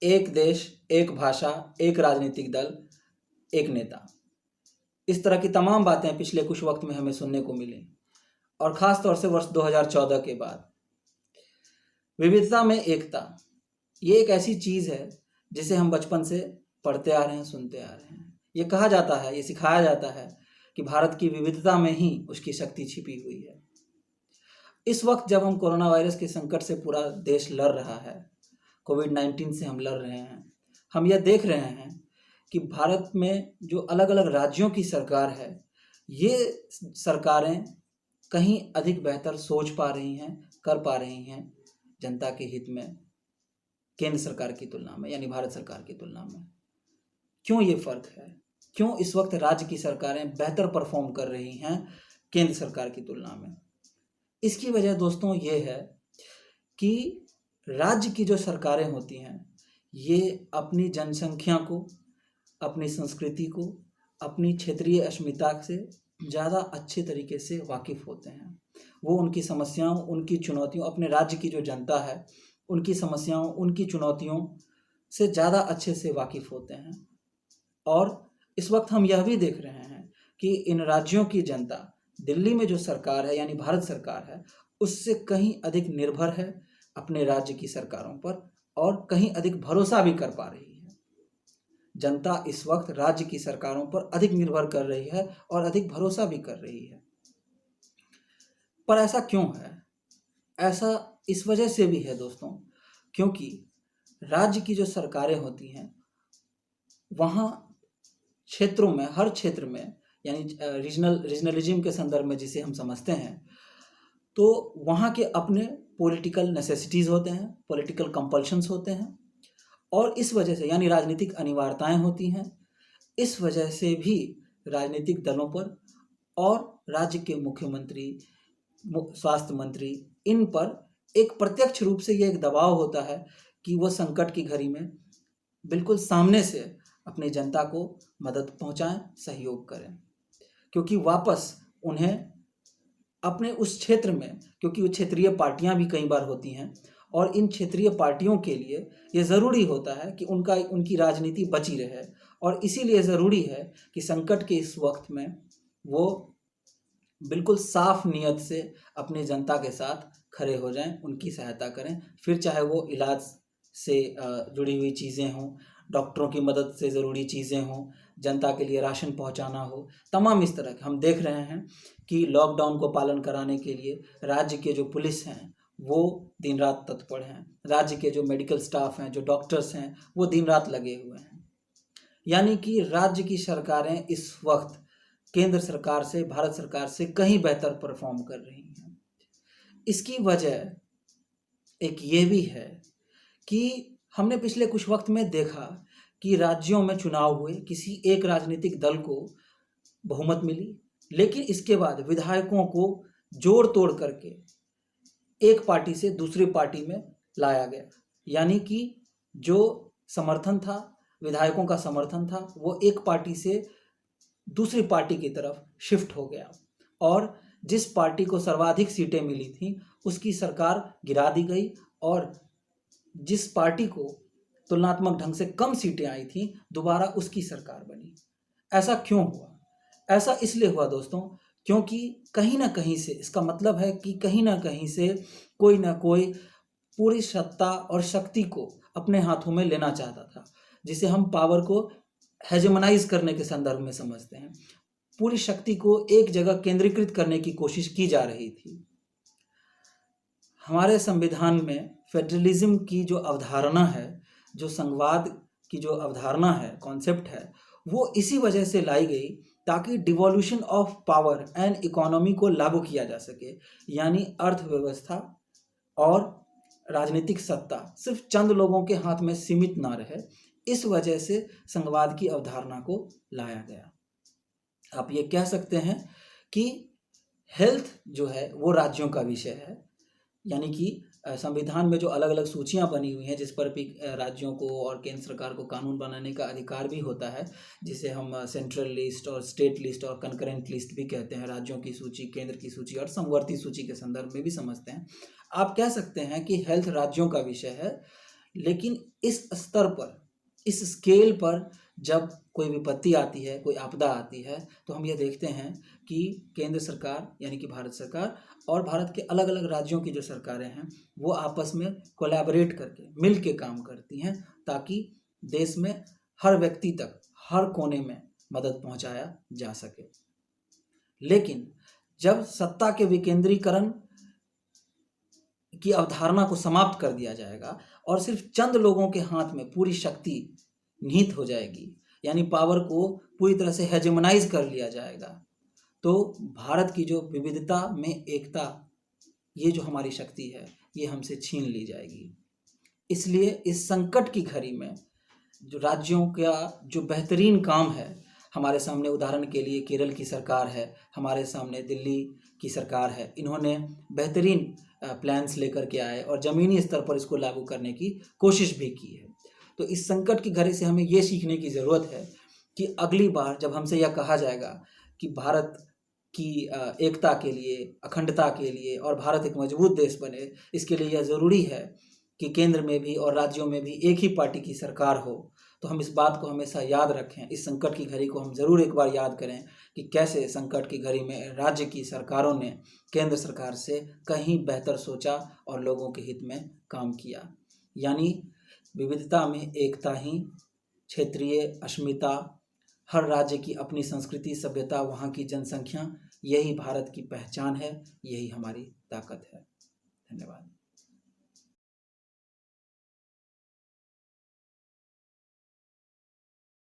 एक देश, एक भाषा, एक राजनीतिक दल, एक नेता। इस तरह की तमाम बातें पिछले कुछ वक्त में हमें सुनने को मिली और ख़ास तौर से वर्ष 2014 के बाद। विविधता में एकता, ये एक ऐसी चीज़ है जिसे हम बचपन से पढ़ते आ रहे हैं, सुनते आ रहे हैं। ये कहा जाता है, ये सिखाया जाता है कि भारत की विविधता में ही उसकी शक्ति छिपी हुई है। इस वक्त जब हम कोरोना वायरस के संकट से पूरा देश लड़ रहा है, कोविड-19 से हम लड़ रहे हैं, हम यह देख रहे हैं कि भारत में जो अलग अलग राज्यों की सरकार है, ये सरकारें कहीं अधिक बेहतर सोच पा रही हैं, कर पा रही हैं जनता के हित में केंद्र सरकार की तुलना में, यानी भारत सरकार की तुलना में। क्यों ये फ़र्क है? क्यों इस वक्त राज्य की सरकारें बेहतर परफॉर्म कर रही हैं केंद्र सरकार की तुलना में? इसकी वजह दोस्तों ये है कि राज्य की जो सरकारें होती हैं, ये अपनी जनसंख्या को, अपनी संस्कृति को, अपनी क्षेत्रीय अस्मिता से ज़्यादा अच्छे तरीके से वाकिफ़ होते हैं। वो उनकी समस्याओं, उनकी चुनौतियों, अपने राज्य की जो जनता है, उनकी समस्याओं, उनकी चुनौतियों से ज़्यादा अच्छे से वाकिफ़ होते हैं। और इस वक्त हम यह भी देख रहे हैं कि इन राज्यों की जनता दिल्ली में जो सरकार है, यानी भारत सरकार है, उससे कहीं अधिक निर्भर है अपने राज्य की सरकारों पर और कहीं अधिक भरोसा भी कर पा रही है। जनता इस वक्त राज्य की सरकारों पर अधिक निर्भर कर रही है और अधिक भरोसा भी कर रही है। पर ऐसा क्यों है? ऐसा इस वजह से भी है दोस्तों, क्योंकि राज्य की जो सरकारें होती हैं, वहाँ क्षेत्रों में, हर क्षेत्र में, यानी रीजनलिज्म के संदर्भ में जिसे हम समझते हैं, तो वहाँ के अपने पॉलिटिकल नेसेसिटीज़ होते हैं, पॉलिटिकल कंपल्शंस होते हैं और इस वजह से, यानी राजनीतिक अनिवार्यताएं होती हैं। इस वजह से भी राजनीतिक दलों पर और राज्य के मुख्यमंत्री, स्वास्थ्य मंत्री, इन पर एक प्रत्यक्ष रूप से ये एक दबाव होता है कि वो संकट की घड़ी में बिल्कुल सामने से अपनी जनता को मदद पहुंचाएं, सहयोग करें, क्योंकि वापस उन्हें अपने उस क्षेत्र में, क्योंकि वो क्षेत्रीय पार्टियां भी कई बार होती हैं और इन क्षेत्रीय पार्टियों के लिए ये ज़रूरी होता है कि उनकी राजनीति बची रहे और इसीलिए ज़रूरी है कि संकट के इस वक्त में वो बिल्कुल साफ नियत से अपनी जनता के साथ खड़े हो जाएं, उनकी सहायता करें। फिर चाहे वो इलाज से जुड़ी हुई चीज़ें हों, डॉक्टरों की मदद से ज़रूरी चीज़ें हों, जनता के लिए राशन पहुंचाना हो, तमाम इस तरह के हम देख रहे हैं कि लॉकडाउन को पालन कराने के लिए राज्य के जो पुलिस हैं वो दिन रात तत्पर हैं, राज्य के जो मेडिकल स्टाफ हैं, जो डॉक्टर्स हैं, वो दिन रात लगे हुए हैं। यानी कि राज्य की सरकारें इस वक्त केंद्र सरकार से, भारत सरकार से कहीं बेहतर परफॉर्म कर रही हैं। इसकी वजह एक ये भी है कि हमने पिछले कुछ वक्त में देखा कि राज्यों में चुनाव हुए, किसी एक राजनीतिक दल को बहुमत मिली, लेकिन इसके बाद विधायकों को जोड़ तोड़ करके एक पार्टी से दूसरी पार्टी में लाया गया। यानी कि जो समर्थन था, विधायकों का समर्थन था, वो एक पार्टी से दूसरी पार्टी की तरफ शिफ्ट हो गया और जिस पार्टी को सर्वाधिक सीटें मिली थी उसकी सरकार गिरा दी गई और जिस पार्टी को तुलनात्मक ढंग से कम सीटें आई थी, दोबारा उसकी सरकार बनी। ऐसा क्यों हुआ? ऐसा इसलिए हुआ दोस्तों, क्योंकि कहीं ना कहीं से, इसका मतलब है कि कहीं ना कहीं से कोई ना कोई पूरी सत्ता और शक्ति को अपने हाथों में लेना चाहता था, जिसे हम पावर को हेजेमनाइज करने के संदर्भ में समझते हैं। पूरी शक्ति को एक जगह केंद्रीकृत करने की कोशिश की जा रही थी। हमारे संविधान में फेडरलिज्म की जो अवधारणा है, जो संघवाद की जो अवधारणा है, कॉन्सेप्ट है, वो इसी वजह से लाई गई ताकि devolution of power and economy को लागू किया जा सके। यानी अर्थव्यवस्था और राजनीतिक सत्ता सिर्फ चंद लोगों के हाथ में सीमित ना रहे, इस वजह से संघवाद की अवधारणा को लाया गया। आप ये कह सकते हैं कि हेल्थ जो है वो राज्यों का विषय है, यानी कि संविधान में जो अलग अलग सूचियां बनी हुई हैं जिस पर भी राज्यों को और केंद्र सरकार को कानून बनाने का अधिकार भी होता है, जिसे हम सेंट्रल लिस्ट और स्टेट लिस्ट और कंकरेंट लिस्ट भी कहते हैं। राज्यों की सूची, केंद्र की सूची और समवर्ती सूची के संदर्भ में भी समझते हैं। आप कह सकते हैं कि हेल्थ राज्यों का विषय है, लेकिन इस स्तर पर, इस स्केल पर जब कोई विपत्ति आती है, कोई आपदा आती है, तो हम ये देखते हैं कि केंद्र सरकार यानी कि भारत सरकार और भारत के अलग अलग राज्यों की जो सरकारें हैं वो आपस में कोलैबोरेट करके मिल के काम करती हैं, ताकि देश में हर व्यक्ति तक, हर कोने में मदद पहुंचाया जा सके। लेकिन जब सत्ता के विकेंद्रीकरण की अवधारणा को समाप्त कर दिया जाएगा और सिर्फ चंद लोगों के हाथ में पूरी शक्ति निहित हो जाएगी, यानी पावर को पूरी तरह से हेजेमोनाइज कर लिया जाएगा, तो भारत की जो विविधता में एकता, ये जो हमारी शक्ति है, ये हमसे छीन ली जाएगी। इसलिए इस संकट की घड़ी में जो राज्यों का जो बेहतरीन काम है, हमारे सामने उदाहरण के लिए केरल की सरकार है, हमारे सामने दिल्ली की सरकार है, इन्होंने बेहतरीन प्लान्स लेकर के आए और ज़मीनी स्तर पर इसको लागू करने की कोशिश भी की है। तो इस संकट की घड़ी से हमें ये सीखने की ज़रूरत है कि अगली बार जब हमसे यह कहा जाएगा कि भारत की एकता के लिए, अखंडता के लिए और भारत एक मजबूत देश बने, इसके लिए यह ज़रूरी है कि केंद्र में भी और राज्यों में भी एक ही पार्टी की सरकार हो, तो हम इस बात को हमेशा याद रखें। इस संकट की घड़ी को हम ज़रूर एक बार याद करें कि कैसे संकट की घड़ी में राज्य की सरकारों ने केंद्र सरकार से कहीं बेहतर सोचा और लोगों के हित में काम किया। यानी विविधता में एकता ही, क्षेत्रीय अस्मिता, हर राज्य की अपनी संस्कृति, सभ्यता, वहाँ की जनसंख्या, यही भारत की पहचान है, यही हमारी ताकत है। धन्यवाद।